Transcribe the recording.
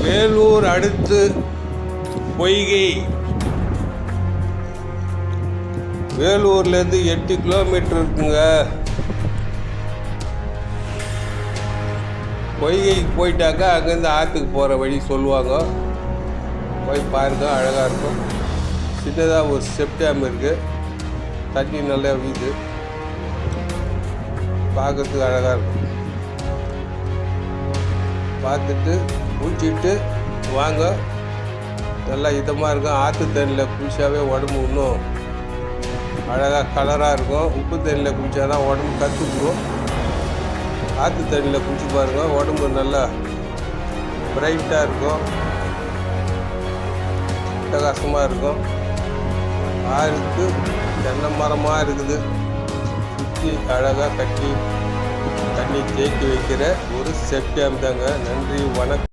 வேலூர் அடுத்து பொய்கை. வேலூர்லேருந்து 8 கிலோமீட்டர் இருக்குங்க. பொய்கைக்கு போயிட்டாக்கா அங்கேருந்து ஆற்றுக்கு போகிற வழி சொல்லுவாங்க. போய் பாருங்க, அழகாக இருக்கும். சின்னதாக ஒரு ஸ்டெப் டேம் இருக்குது. தண்ணி நல்லா வீது, பார்க்கறதுக்கு அழகாக இருக்கும். பார்த்துட்டு குளிச்சுட்டு வாங்க, நல்லா இதமாக இருக்கும். ஆற்று தண்ணியில் குளிச்சாவே உடம்பு இன்னும் அழகாக கலராக இருக்கும். உப்பு தண்ணியில் குளித்தா தான் உடம்பு கற்றுக்குறோம். ஆற்று தண்ணியில் குளிச்சு பாருங்கள், உடம்பு நல்லா பிரைட்டாக இருக்கும், பிரகாசமாக இருக்கும். ஆறுக்கு தென்னை மரமாக இருக்குது. சுற்றி அழகாக கட்டி தண்ணி தேக்கி வைக்கிற ஒரு செப்டியம் தாங்க. நன்றி, வணக்கம்.